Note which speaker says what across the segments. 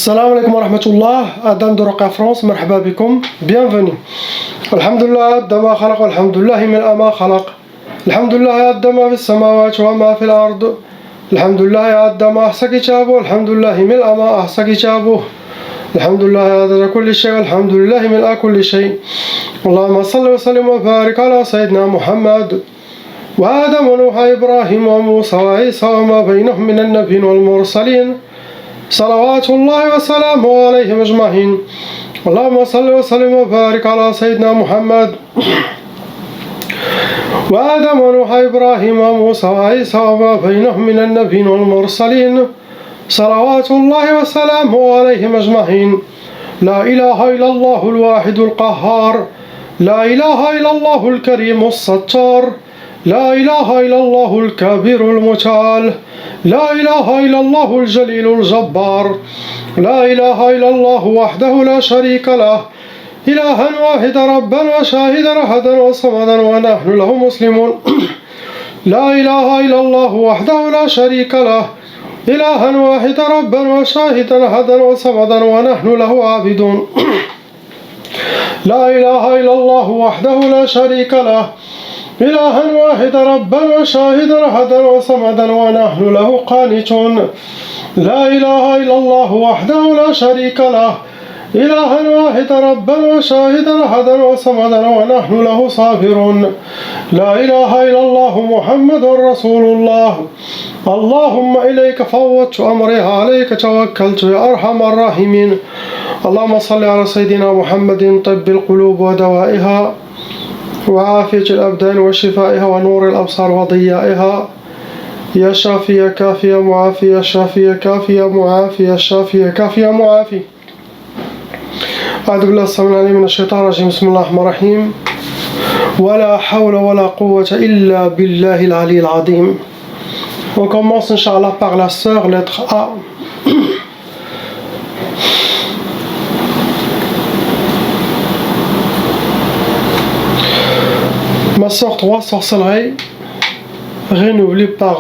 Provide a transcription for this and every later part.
Speaker 1: Salam alaikum wa rahmatullah, Adam de Roqa France, marhaba bikum, bienvenue. Alhamdulillah, Addama khalaq, alhamdulillah, min ama khalaq. Alhamdulillah, Addama fis samawati wa ma fil ard. Alhamdulillah, Addama ahsa kitabu, alhamdulillah, min ama ahsa kitabu. Alhamdulillah, adada kulli shay, alhamdulillah, min kulli shay. Allahumma salli wa sallim wa barik ala Sayyidina Muhammad. وآدم ونوح إبراهيم وموسى وعيسى وما بينهم من النبيين والمرسلين صلوات الله وسلامه عليهم أجمعين. اللهم صل وسلم وبارك على سيدنا محمد وآدم ونوح إبراهيم وموسى وعيسى وما بينهم من النبيين والمرسلين صلوات الله وسلامه عليهم أجمعين. لا إله إلا الله الواحد القهار، لا إله إلا الله الكريم الستار، لا إله إلا الله الكبير المتعال، لا إله إلا الله الجليل الجبار، لا إله إلا الله وحده لا شريك له، إلها واحدا ربا وشاهدا أحدا وصمدا ونحن له مسلمون. لا إله إلا الله وحده لا شريك له، إلها واحدا ربا وشاهدا أحدا وصمدا ونحن له عابدون. لا إله إلا الله وحده لا شريك له، إلها واحدا ربا وشاهدا أحدا وصمدا ونحن له قانتون. لا إله إلا الله وحده لا شريك له، إلها واحدا ربا وشاهدا أحدا وصمدا ونحن له صابرون. لا إله إلا الله محمد رسول الله. اللهم إليك فوضت أمري، عليك توكلت يا أرحم الراحمين. اللهم صل على سيدنا محمد طب القلوب ودوائها وعافية الأبدان وشفائها ونور الأبصار وضيائها. يا شافية كافية معافية، شافية كافية معافية، شافية كافية معافي. أعوذ بالله السميع العليم من الشيطان الرجيم. بسم الله الرحمن الرحيم. ولا حول ولا قوة إلا بالله العلي العظيم. On commence Inch'Allah par la sœur, lettre A. Ma sœur, 3 sorcelleries renouvelées par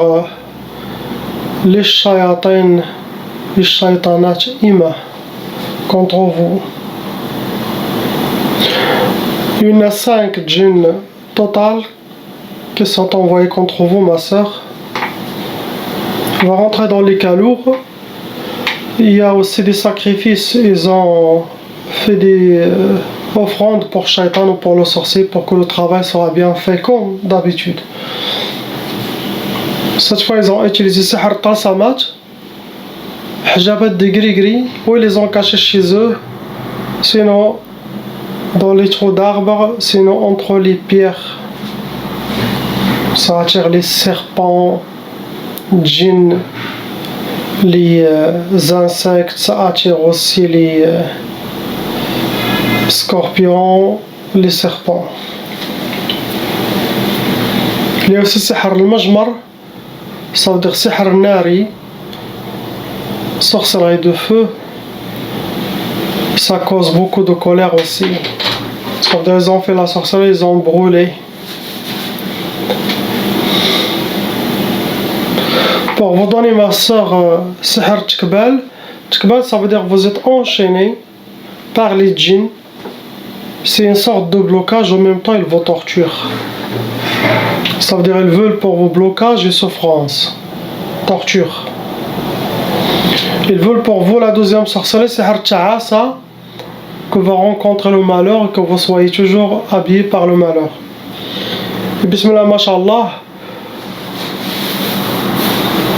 Speaker 1: les shayatins, les shaytanat ima contre vous. Il y en a 5 djinns total qui sont envoyés contre vous, ma sœur. On va rentrer dans les cas lourds. Il y a aussi des sacrifices. Ils ont fait des offrandes pour Shaitan ou pour le sorcier pour que le travail soit bien fait comme d'habitude. Cette fois, ils ont utilisé Sihr Talsamat, Hijabat de gris-gris, où ils les ont cachés chez eux, sinon dans les trous d'arbres, sinon entre les pierres. Ça attire les serpents, djinns, les insectes, ça attire aussi les scorpions, les serpents. Il y a aussi Sihr al-Majmar, ça veut dire Sihr al-Nari, sorcellerie de feu. Ça cause beaucoup de colère aussi. Quand ils ont fait la sorcellerie, ils ont brûlé. Pour vous donner, ma soeur, Sihr Tkbal. Tkbal, ça veut dire que vous êtes enchaîné par les djinns. C'est une sorte de blocage, en même temps ils vous torturent. Ça veut dire qu'ils veulent pour vos blocages et souffrances. Torture. Ils veulent pour vous la deuxième sorcellerie, c'est Ta'asa, que vous rencontrez le malheur et que vous soyez toujours habillé par le malheur. Et bismillah, mashallah.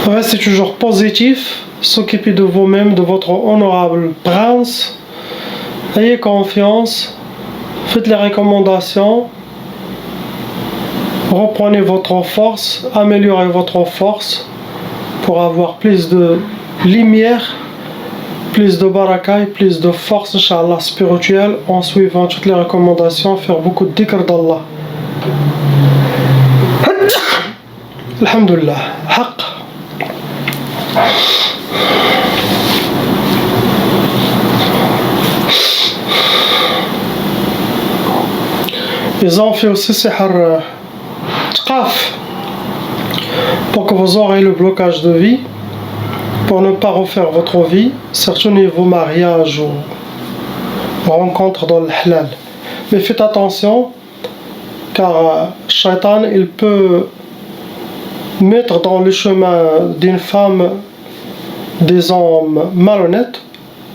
Speaker 1: Restez toujours positif, s'occuper de vous-même, de votre honorable prince. Ayez confiance, faites les recommandations, reprenez votre force, améliorez votre force pour avoir plus de lumière, plus de baraka et plus de force, Inch'Allah, spirituelle, en suivant toutes les recommandations, faire beaucoup de dhikr d'Allah. Alhamdulillah. Haq. Ils ont fait aussi Sihr Tqaf pour que vous aurez le blocage de vie. pour ne pas refaire votre vie, surtout niveau mariage ou rencontre dans le halal. Mais faites attention, car Shaitan, il peut mettre dans le chemin d'une femme des hommes malhonnêtes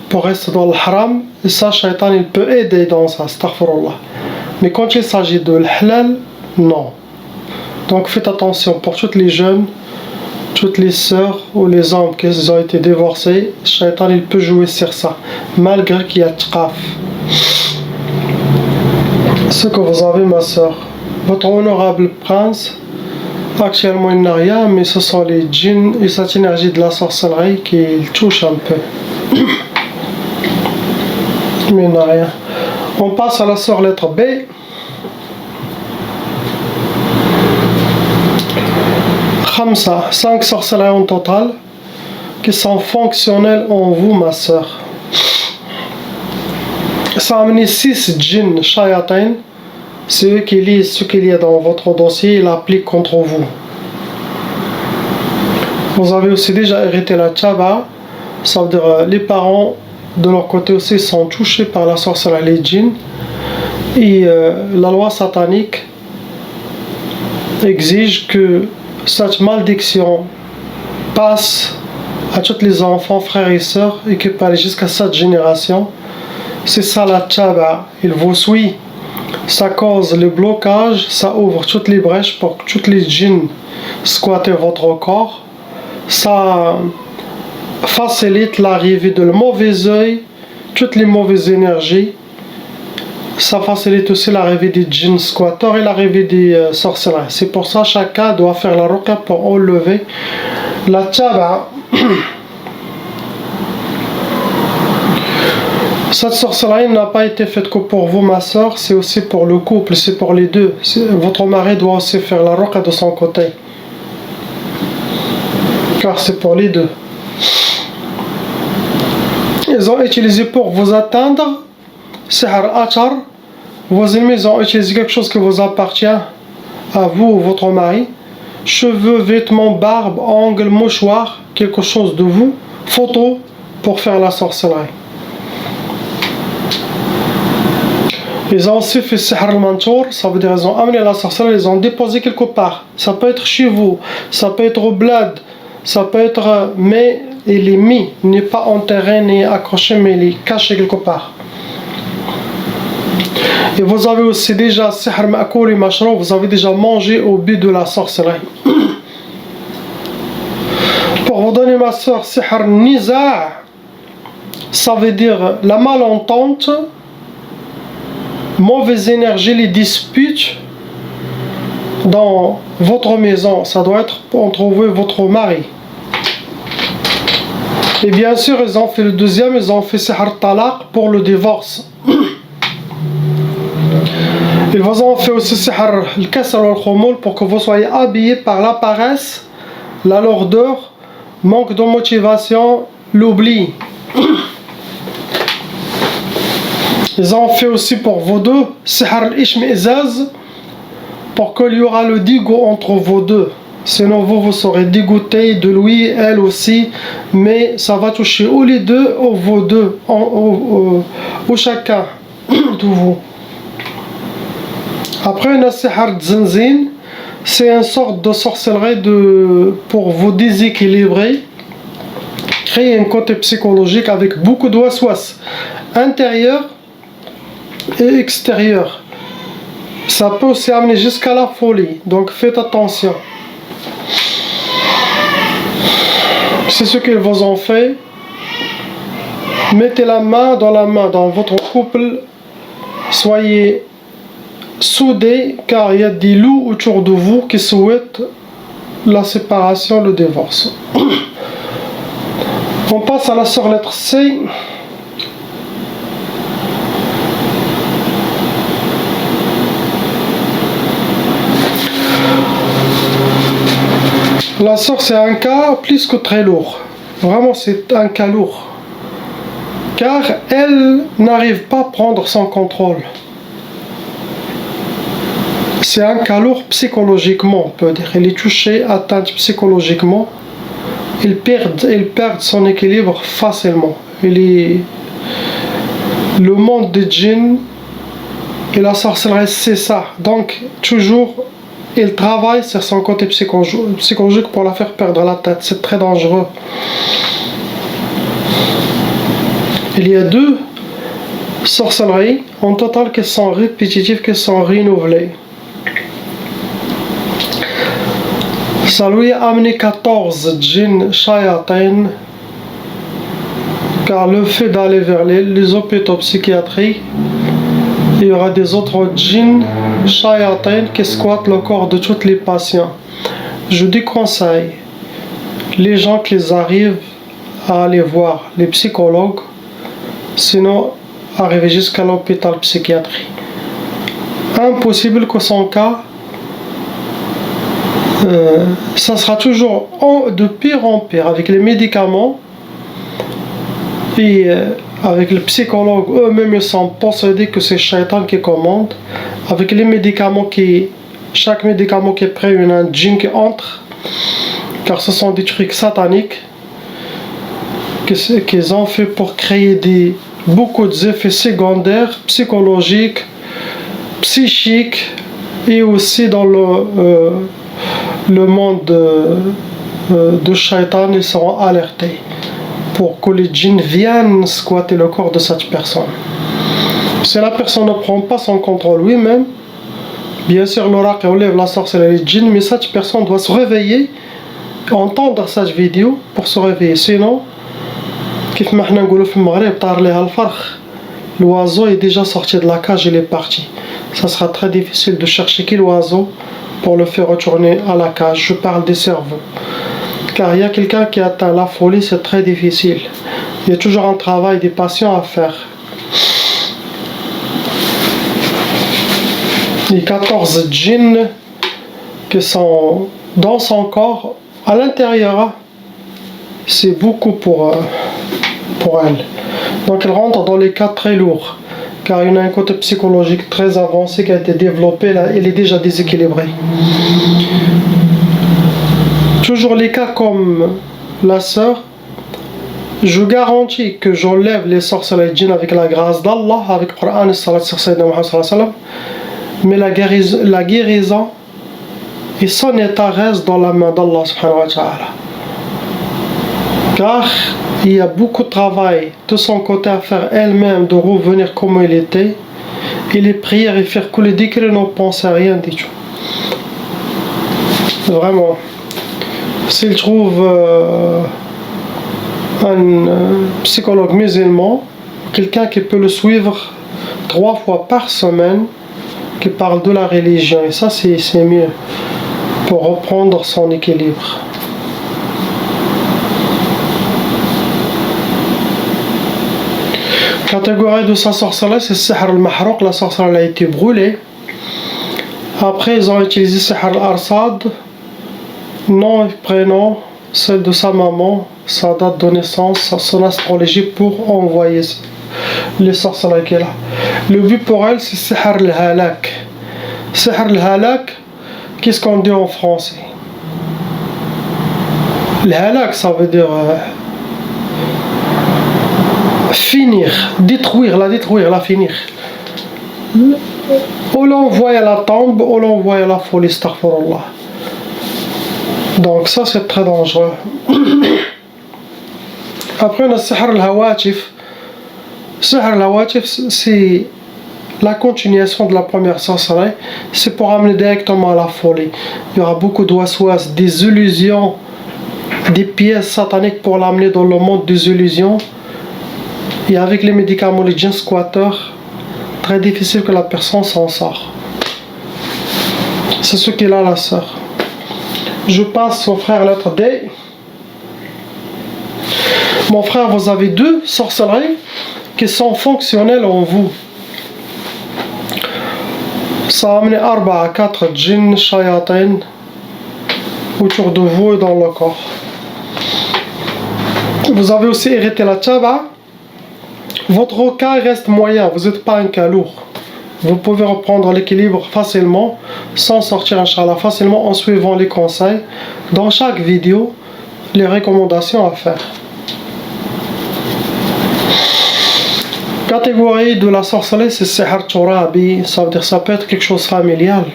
Speaker 1: pour rester dans le haram, et ça, Shaitan, il peut aider dans ça, astaghfirullah. Mais quand il s'agit de halal, non. Donc faites attention pour toutes les jeunes, toutes les sœurs ou les hommes qui ont été divorcés, Shaitan, il peut jouer sur ça, malgré qu'il y a tqaf. Ce que vous avez, ma sœur, votre honorable prince, actuellement il n'a rien, mais ce sont les djinns et cette énergie de la sorcellerie qui le touche un peu. Mais il n'a rien. On passe à la sœur lettre B. 5 sorcelleries en total qui sont fonctionnelles en vous, ma sœur. Ça a amené 6 djinns shayatin. C'est eux qui lisent ce qu'il y a dans votre dossier et l'appliquent contre vous. Vous avez aussi déjà hérité la tchaba, ça veut dire les parents de leur côté aussi sont touchés par la sorcellerie, les djinns. Et la loi satanique exige que cette malédiction passe à tous les enfants, frères et sœurs, et qui peut aller jusqu'à cette génération. C'est ça la tchaba, il vous suit. Ça cause le blocage, ça ouvre toutes les brèches pour que toutes les djinns squattent votre corps. Ça facilite l'arrivée de le mauvais œil, toutes les mauvaises énergies. Ça facilite aussi l'arrivée des djinns squatteurs et l'arrivée des sorcelleries. C'est pour ça que chacun doit faire la ruqya pour enlever la tchaba. Cette sorcellerie n'a pas été faite que pour vous, ma soeur, c'est aussi pour le couple, c'est pour les deux. Votre mari doit aussi faire la ruqya de son côté. Car c'est pour les deux. Ils ont utilisé pour vous atteindre, sihr achar, vos ennemis ont utilisé quelque chose qui vous appartient, à vous ou votre mari, cheveux, vêtements, barbe, ongles, mouchoirs, quelque chose de vous, photo, pour faire la sorcellerie. Ils ont aussi fait sihr al-mantour, ça veut dire ils ont amené la sorcellerie, ils ont déposé quelque part. Ça peut être chez vous, ça peut être au bled, ça peut être, mais il est mis, n'est pas enterré ni accroché, mais il est caché quelque part. Et vous avez aussi déjà sihr ma'koul et mashrou, vous avez déjà mangé au but de la sorcellerie. Pour vous donner, ma soeur, sihr niza', ça veut dire la malentente, mauvaise énergie, les disputes dans votre maison, ça doit être entre vous et votre mari. Et bien sûr, ils ont fait le deuxième, ils ont fait sihr talaq pour le divorce. Ils vous ont fait aussi sihr al-kasr wal-khumul pour que vous soyez habillés par la paresse, la lourdeur, manque de motivation, l'oubli. Ils ont fait aussi pour vous deux sihr al-ishmi'zaz pour qu'il y aura le dégoût entre vous deux. Sinon vous serez dégoûté de lui, elle aussi, mais ça va toucher ou les deux ou vous deux, ou chacun de vous. Après, une sihr zinzin, c'est une sorte de sorcellerie pour vous déséquilibrer, créer un côté psychologique avec beaucoup de waswas, intérieur et extérieur. Ça peut aussi amener jusqu'à la folie, donc faites attention. C'est ce qu'ils vous ont fait. Mettez la main dans votre couple, soyez soudés, car il y a des loups autour de vous qui souhaitent la séparation, le divorce. On passe à la sœur lettre C. La sœur, c'est un cas plus que très lourd. Vraiment, c'est un cas lourd. Car elle n'arrive pas à prendre son contrôle. C'est un cas lourd psychologiquement, on peut dire. Elle est touchée, atteinte psychologiquement. ils perdent son équilibre facilement. Le monde des djinns et la sorcellerie, c'est ça. Donc, toujours, il travaille sur son côté psychologique pour la faire perdre la tête. C'est très dangereux. Il y a 2 sorcelleries en total qui sont répétitives, qui sont renouvelées. Ça lui a amené 14 djinns shayatin, car le fait d'aller vers les hôpitaux psychiatriques, il y aura des autres djinns shayatin qui squattent le corps de tous les patients. Je déconseille les gens qui arrivent à aller voir les psychologues, sinon arriver jusqu'à l'hôpital psychiatrique. Impossible que son cas, ça sera toujours de pire en pire avec les médicaments et avec les psychologues eux-mêmes. Ils sont possédés que c'est Shaitan qui commande. Avec les médicaments chaque médicament qui est pris, il y a un djinn qui entre, car ce sont des trucs sataniques qu'ils ont fait pour créer beaucoup d'effets secondaires psychologiques, psychiques, et aussi dans le monde de Shaitan. Ils seront alertés pour que les djinns viennent squatter le corps de cette personne. Si la personne ne prend pas son contrôle lui-même, bien sûr l'oracle enlève la sorcellerie des djinns, mais cette personne doit se réveiller, entendre cette vidéo pour se réveiller. Sinon, كيف ما حنا نقولوا في المغرب طار ليها الفرخ, l'oiseau est déjà sorti de la cage, il est parti. Ça sera très difficile de chercher qui l'oiseau pour le faire retourner à la cage. Je parle des cerveaux, car il y a quelqu'un qui atteint la folie, c'est très difficile. Il y a toujours un travail des patients à faire. Les 14 djinns qui sont dans son corps, à l'intérieur, c'est beaucoup pour elle. Donc elle rentre dans les cas très lourds, car il y a un côté psychologique très avancé qui a été développé là, il est déjà déséquilibré. Toujours les cas comme la sœur, je garantis que j'enlève les sorcelleries djinns avec la grâce d'Allah, avec le Coran et salat sur Sayyidina Muhammad sallallahu alayhi wa sallam, mais la guérison et son état reste dans la main d'Allah subhanahu wa ta'ala. Car il y a beaucoup de travail de son côté à faire elle-même, de revenir comme il était, et les prières et faire couler dès qu'elle ne pense à rien du tout. Vraiment, s'il trouve un psychologue musulman, quelqu'un qui peut le suivre 3 fois par semaine, qui parle de la religion, et ça c'est mieux pour reprendre son équilibre. Catégorie de sa sorcellerie, c'est Sihr al-Mahrouq, la sorcellerie a été brûlée. Après, ils ont utilisé Sihr al-Arsad, nom et prénom, celle de sa maman, sa date de naissance, son astrologie, pour envoyer les sorcelleries qu'elle a. Le but pour elle, c'est Sihr al-Halak. Sihr al-Halak, qu'est-ce qu'on dit en français? Le halak, ça veut dire finir, détruire, la finir. Ou l'envoyer à la tombe, ou l'envoyer à la folie, astaghfirullah. Donc ça c'est très dangereux. Après on a Sihr al-Hawatif. Sihr al-Hawatif, c'est la continuation de la première sorcellerie. C'est pour amener directement à la folie. Il y aura beaucoup d'ouasouas, des illusions, des pièces sataniques pour l'amener dans le monde des illusions. Et avec les médicaments, les djinns squatteurs, très difficile que la personne s'en sort. C'est ce qu'il a, la sœur. Je passe au frère lettre D. Mon frère, vous avez 2 sorcelleries qui sont fonctionnelles en vous. Ça a amené 4 djinns shayatin autour de vous et dans le corps. Vous avez aussi hérité la tchaba. Votre cas reste moyen, vous n'êtes pas un cas lourd. Vous pouvez reprendre l'équilibre facilement, sans sortir, Inch'Allah, facilement en suivant les conseils. Dans chaque vidéo, les recommandations à faire. Catégorie de la sorcellerie, c'est Sihr Turabi, ça veut dire ça peut être quelque chose familial,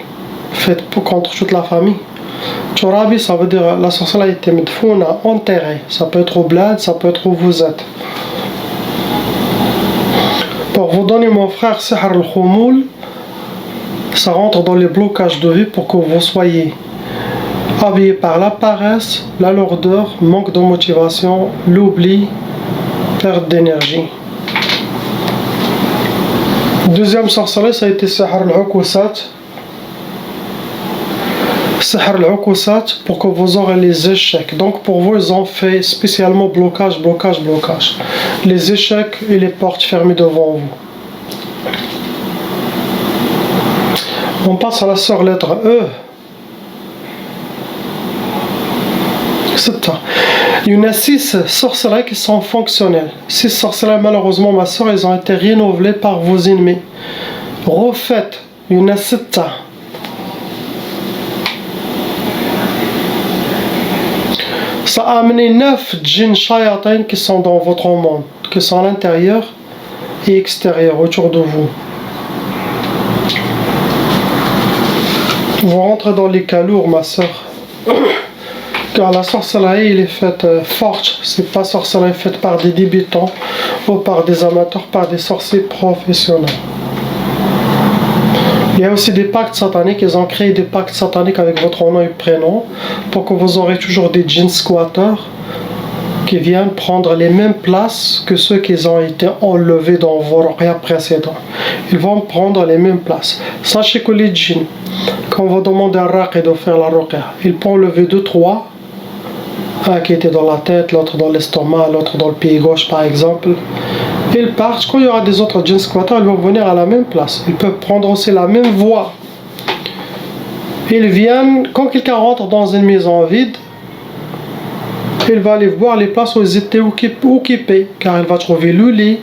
Speaker 1: fait contre toute la famille. Turabi, ça veut dire la sorcellerie était medfouna, enterrée. Ça peut être au bled, ça peut être où vous êtes. Pour vous donner mon frère, Sihr al-Khoumoul, ça rentre dans les blocages de vie pour que vous soyez habillé par la paresse, la lourdeur, manque de motivation, l'oubli, perte d'énergie. Deuxième sorcellerie, ça a été Sihr al-Uqusat. Sihr al-Uqusat, pour que vous aurez les échecs. Donc pour vous, ils ont fait spécialement blocage. Les échecs et les portes fermées devant vous. On passe à la sœur lettre E. Il y en a 6 sorcelleries qui sont fonctionnelles. 6 sorcelleries, malheureusement, ma soeur, elles ont été renouvelées par vos ennemis. Refaites. Il y en a 7. Ça a amené 9 djinns shayatin qui sont dans votre monde, qui sont à l'intérieur et extérieur, autour de vous. Vous rentrez dans les cas lourds, ma soeur. Car la sorcellerie, elle est faite forte. C'est pas sorcellerie faite par des débutants ou par des amateurs, par des sorciers professionnels. Il y a aussi des pactes sataniques. Ils ont créé des pactes sataniques avec votre nom et prénom pour que vous aurez toujours des djinns squatteurs qui viennent prendre les mêmes places que ceux qui ont été enlevés dans vos ruqya précédents. Ils vont prendre les mêmes places. Sachez que les djinns, quand vous demandez à Raqi de faire la ruqya, ils peuvent enlever 2-3. Un qui était dans la tête, l'autre dans l'estomac, l'autre dans le pied gauche par exemple. Ils partent, quand il y aura des autres djinns squatteurs, ils vont venir à la même place. Ils peuvent prendre aussi la même voie. Ils viennent, quand quelqu'un rentre dans une maison vide, il va aller voir les places où ils étaient occupés, car il va trouver le lit,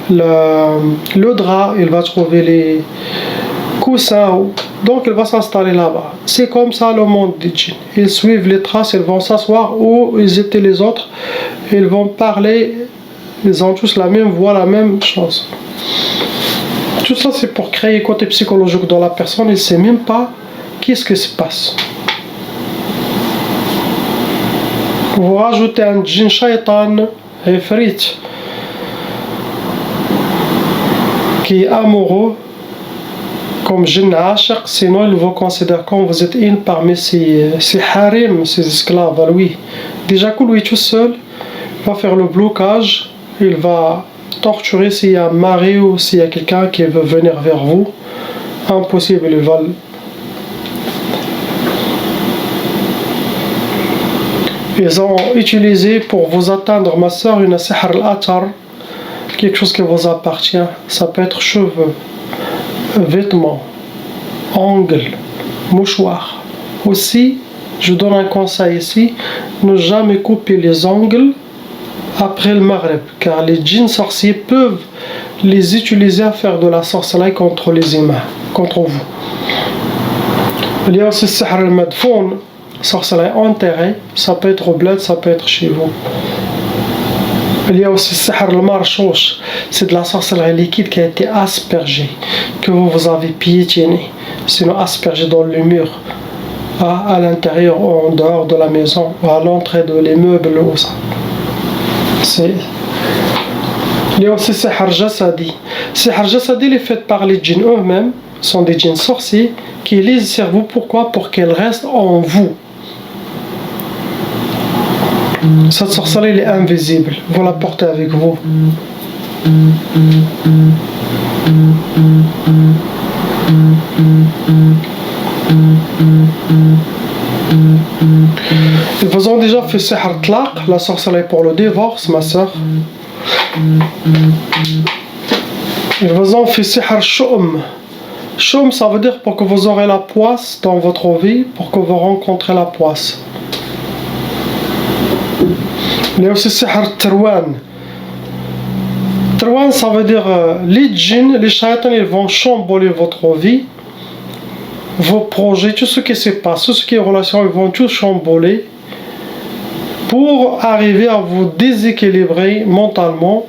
Speaker 1: le drap, il va trouver les coussins. Donc il va s'installer là-bas. C'est comme ça le monde des djinns. Ils suivent les traces, ils vont s'asseoir où ils étaient les autres, ils vont parler, ils ont tous la même voix, la même chose. Tout ça c'est pour créer un côté psychologique dans la personne, il ne sait même pas qu'est-ce qui se passe. Vous rajoutez un djinn shaitan, ifrit, qui est amoureux, comme djinn ashiq, sinon il vous considère comme vous êtes une parmi ses harim, ses esclaves à lui. Déjà que lui tout seul va faire le blocage, il va torturer s'il y a un mari ou s'il y a quelqu'un qui veut venir vers vous. Impossible, il va. Ils ont utilisé pour vous atteindre, ma soeur, une sihr al-atar, quelque chose qui vous appartient. Ça peut être cheveux, vêtements, ongles, mouchoirs. Aussi, je donne un conseil ici, ne jamais couper les ongles après le maghrib, car les djinns sorciers peuvent les utiliser à faire de la sorcellerie contre les humains, contre vous. Il y a aussi sihr al-madfoun, sorcellerie enterrée, ça peut être au bled, ça peut être chez vous. Il y a aussi sihr al-marchouch, c'est de la sorcellerie liquide qui a été aspergée, que vous avez piétiné, sinon aspergée dans le mur, à l'intérieur ou en dehors de la maison, ou à l'entrée de l'immeuble ou ça. Il y a aussi sihr jasadi. Sihr jasadi est fait par les djinns eux-mêmes, sont des djinns sorciers qui lisent sur vous. Pourquoi? Pour qu'elles restent en vous. Cette sorcellerie est invisible, vous la portez avec vous. Ils vous ont déjà fait sihr tlaq, la sorcellerie pour le divorce, ma soeur. Ils vous ont fait sihr shoum. Shoum, ça veut dire pour que vous aurez la poisse dans votre vie, pour que vous rencontrez la poisse. Il y a aussi sihr terwan. Terwan, ça veut dire les djinns, les shaitans, ils vont chambouler votre vie, vos projets, tout ce qui se passe, tout ce qui est relation, ils vont tout chambouler pour arriver à vous déséquilibrer mentalement,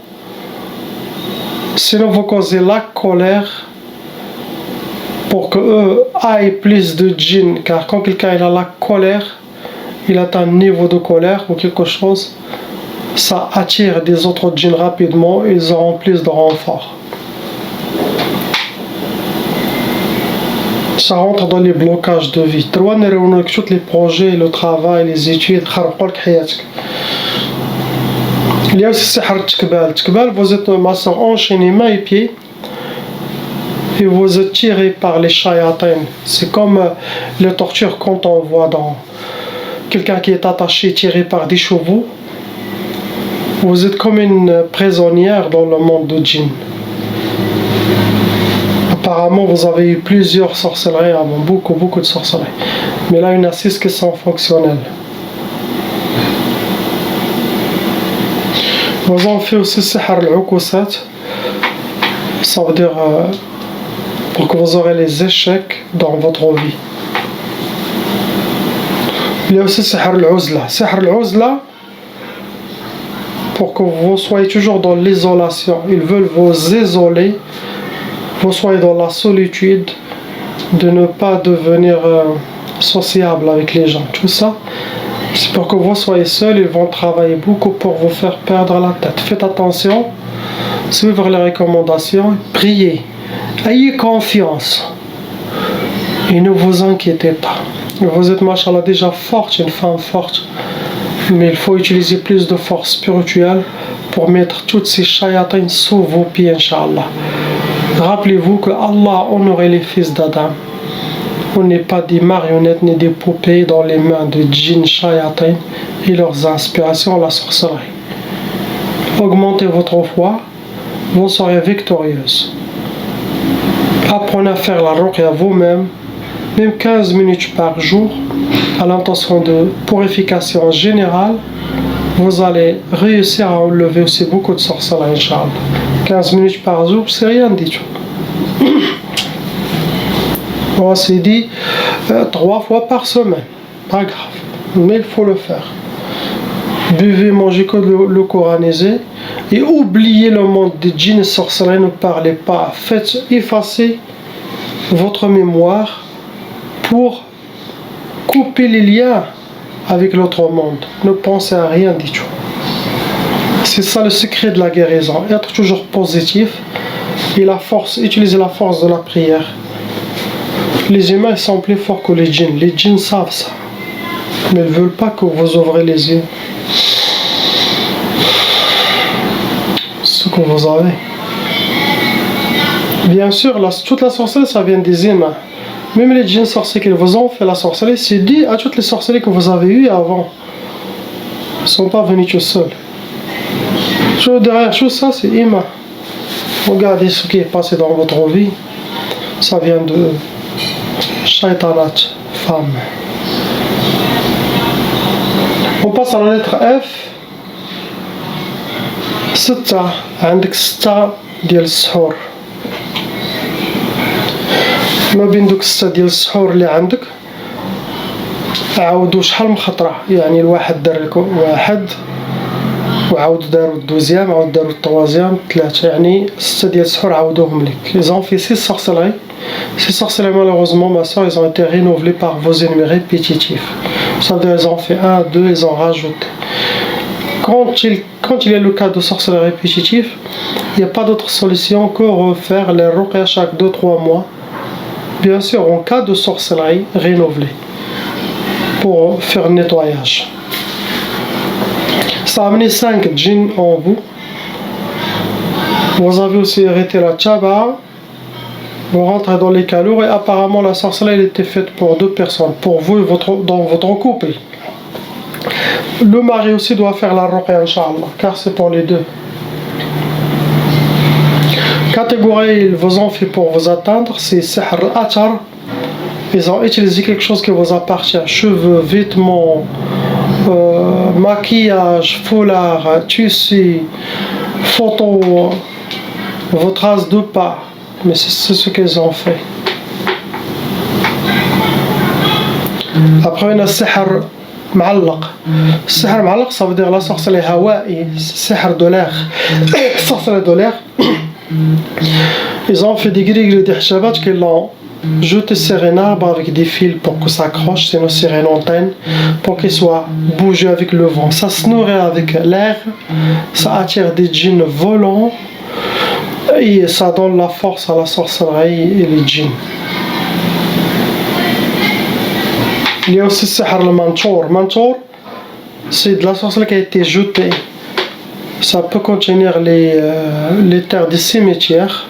Speaker 1: sinon vous causez la colère pour qu'eux aillent plus de djinn, car quand quelqu'un il a la colère, il atteint un niveau de colère ou quelque chose, ça attire des autres djinns rapidement, ils auront plus de renforts. Ça rentre dans les blocages de vie. Tous les projets, le travail, les études, il y a aussi le Tekbal. Vous êtes enchaîné mains et pieds et vous êtes tiré par les shayatins. C'est comme les tortures quand on voit dans quelqu'un qui est attaché, tiré par des chevaux. Vous êtes comme une prisonnière dans le monde de djinn. Apparemment, vous avez eu plusieurs sorcelleries avant, beaucoup de sorcelleries. Mais là, il y en a 6 qui sont fonctionnelles. Vous en faites aussi sihr al-ukusat. Ça veut dire pour que vous aurez les échecs dans votre vie. Il y a aussi sihr al-uzla. Sihr al-uzla, pour que vous soyez toujours dans l'isolation. Ils veulent vous isoler. Vous soyez dans la solitude, de ne pas devenir sociable avec les gens. Tout ça, c'est pour que vous soyez seul. Ils vont travailler beaucoup pour vous faire perdre la tête. Faites attention, suivez les recommandations, priez, ayez confiance et ne vous inquiétez pas. Vous êtes, machallah, déjà forte, une femme forte, mais il faut utiliser plus de force spirituelle pour mettre toutes ces shayatines sous vos pieds, Inch'Allah. Rappelez-vous que Allah honorait les fils d'Adam. On n'est pas des marionnettes ni des poupées dans les mains de djinns, shayatin et leurs inspirations à la sorcellerie. Augmentez votre foi, vous serez victorieuse. Apprenez à faire la ruqya vous-même, même 15 minutes par jour, à l'intention de purification générale. Vous allez réussir à enlever aussi beaucoup de sorcellerie, Inch'Allah. 15 minutes par jour, c'est rien du tout. On s'est dit 3 fois par semaine, pas grave, mais il faut le faire. Buvez, mangez que le coranisé et oubliez le monde des djinns et sorcellerie, ne parlez pas. Faites effacer votre mémoire pour couper les liens avec l'autre monde. Ne pensez à rien du tout. C'est ça le secret de la guérison. Être toujours positif et la force, utiliser la force de la prière. Les humains sont plus forts que les djinns. Les djinns savent ça. Mais ils ne veulent pas que vous ouvrez les yeux. Ce que vous avez. Bien sûr, toute la sorcellerie, ça vient des humains. Même les djinns sorciers qui vous ont fait la sorcellerie, c'est dû à toutes les sorcelleries que vous avez eues avant. Ils ne sont pas venus tout seuls. Derrière tout ça, c'est humain. Regardez ce qui est passé dans votre vie. Ça vient de shaitanat, femme. On passe à la lettre F. ستة عندك 6 ديال السحور. ما بين دوك 6 ديال السحور اللي عندك عاودوا شحال من خطرة. يعني الواحد دار لك واحد وعاود داروا الدوزيام، عاود داروا الطوازيام، 3، يعني 6 ديال السحور عاودوهم لك. Ils ont fait 6 sorcelleries. Ces sorcelleries, malheureusement, ma soeur, ils ont été renouvelés par vos ennemis répétitifs. Ça veut dire ils ont fait 1, 2, ils ont rajouté. Quand il y a le cas de sorcellerie répétitif, il n'y a pas d'autre solution que refaire les ruqya chaque 2-3 mois. Bien sûr, en cas de sorcellerie renouvelée, pour faire le nettoyage. Ça a amené 5 djinns en vous. Vous avez aussi arrêté la tchaba. Vous rentrez dans les calours et apparemment la sorcellerie était faite pour 2 personnes, pour vous et dans votre couple. Le mari aussi doit faire la ruqya, Inch'Allah, car c'est pour les deux. Catégorie, ils vous ont fait pour vous atteindre, c'est sihr al-atar. Ils ont utilisé quelque chose qui vous appartient, cheveux, vêtements, maquillage, foulard, tissu, photo, vos traces de pas. Mais c'est ce qu'ils ont fait. Après, on a sihr معلق. السحر معلق ça veut dire la sorcellerie هوائي, السحر de l'air. sorcellerie de l'air. Ils ont fait des grilles des hachabat qui l'ont jeté sur un arbre avec des fils pour que ça accroche, sinon sur une antenne, pour qu'il soit bougé avec le vent. Ça se nourrit avec l'air, ça attire des djinns volants et ça donne la force à la sorcellerie et les djinns. Il y a aussi le sihr le mantour. Mantour, c'est de la sorcellerie qui a été jetée. Ça peut contenir les terres des cimetières.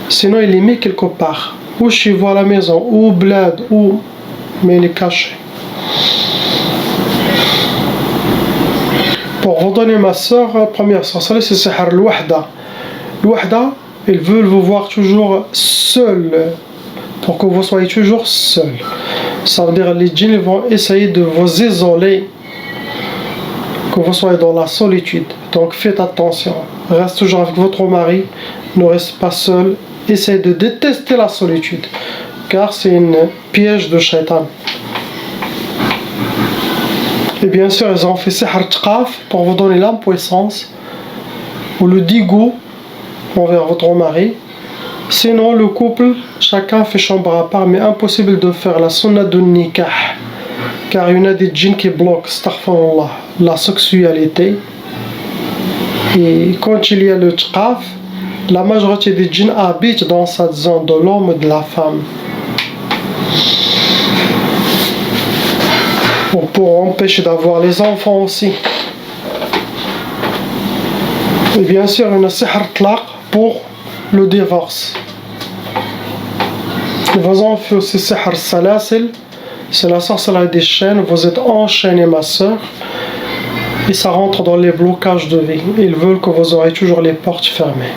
Speaker 1: Sinon, il est mis quelque part. Ou chez vous à la maison, ou au bled, ou. Mais il est caché. Pour redonner ma soeur, la première sorcellerie, c'est le sihr al-wahda. L'wahda, ils veulent vous voir toujours seul. Pour que vous soyez toujours seul. Ça veut dire que les djinns vont essayer de vous isoler. Que vous soyez dans la solitude. Donc faites attention. Reste toujours avec votre mari. Ne reste pas seul. Essayez de détester la solitude. Car c'est une piège de shaitan. Et bien sûr, ils ont fait sihr tqaf pour vous donner l'impuissance. Ou le dégoût envers votre mari. Sinon, le couple, chacun fait chambre à part, mais impossible de faire la sunna de nikah. Car il y en a des djinns qui bloquent, astaghfirullah, la sexualité. Et quand il y a le tqaf, la majorité des djinns habitent dans cette zone de l'homme et de la femme. Pour empêcher d'avoir les enfants aussi. Et bien sûr, il y a le sihr tlaq pour le divorce. Vous en faites aussi sihr salasil, c'est la sorcellerie des chaînes. Vous êtes enchaîné, ma soeur, et ça rentre dans les blocages de vie. Ils veulent que vous aurez toujours les portes fermées.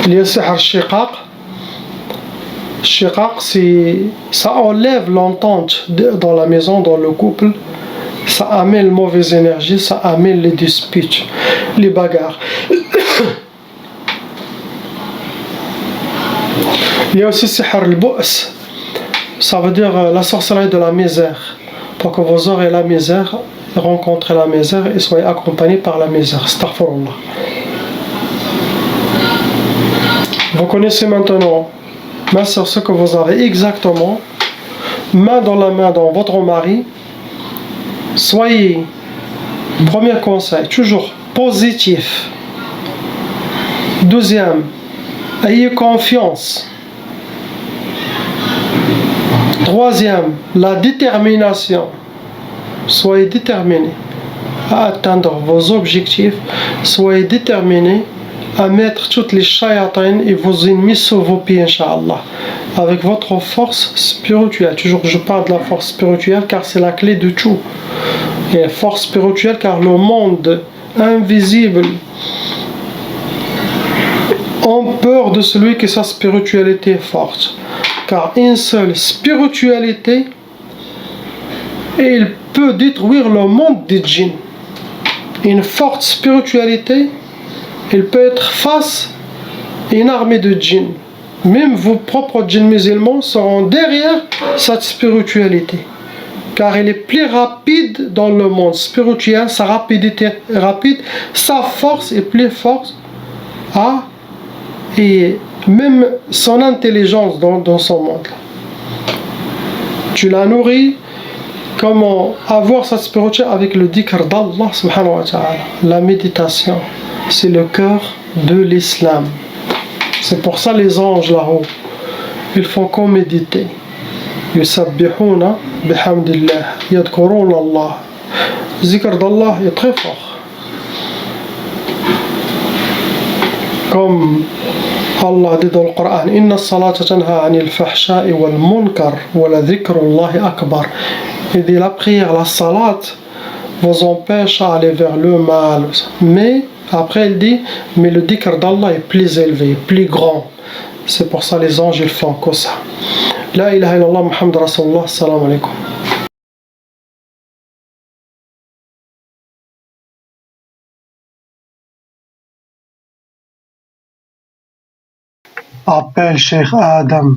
Speaker 1: Il y a le sihr shiqaq. Shiqaq, ça enlève l'entente dans la maison, dans le couple. Ça amène les mauvaises énergies, ça amène les disputes, les bagarres. Il y a aussi sihr al-bu's. Ça veut dire la sorcellerie de la misère. Pour que vous aurez la misère, rencontrez la misère et soyez accompagnés par la misère. Astaghfirullah. Vous connaissez maintenant, ma soeur, ce que vous avez exactement, main dans la main dans votre mari. Soyez, premier conseil, toujours positif. Deuxième, ayez confiance. Troisième, la détermination. Soyez déterminé à atteindre vos objectifs. Soyez déterminé à mettre toutes les shayatines et vos ennemis sous vos pieds, Inch'Allah. Avec votre force spirituelle. Toujours, je parle de la force spirituelle car c'est la clé de tout. Et force spirituelle car le monde invisible a peur de celui qui a sa spiritualité forte. Car une seule spiritualité, et il peut détruire le monde des djinns. Une forte spiritualité, il peut être face à une armée de djinns. Même vos propres djinns musulmans seront derrière cette spiritualité. Car il est plus rapide dans le monde spirituel, sa rapidité est rapide, sa force est plus forte, et même son intelligence dans son monde. Tu la nourris, comment avoir cette spiritualité avec le dhikr d'Allah subhanahu wa ta'ala. La méditation, c'est le cœur de l'islam. C'est pour ça les anges là-haut, ils font qu'en méditer. يسبحون بحمد الله يذكرون الله. Zikr d'Allah est très fort. Comme Allah dit dans le Coran, Inna salata tanha anil fahsha'i wal munkar wa la dhikrullahi akbar. Il dit la prière, la salat vous empêche à aller vers le mal. Mais après il dit, mais le dhikr d'Allah est plus élevé, plus grand. C'est pour ça les anges ils font que ça. La ilaha illallah Muhammad Rasulullah, salam alaikum. Appelle Cheikh Adam.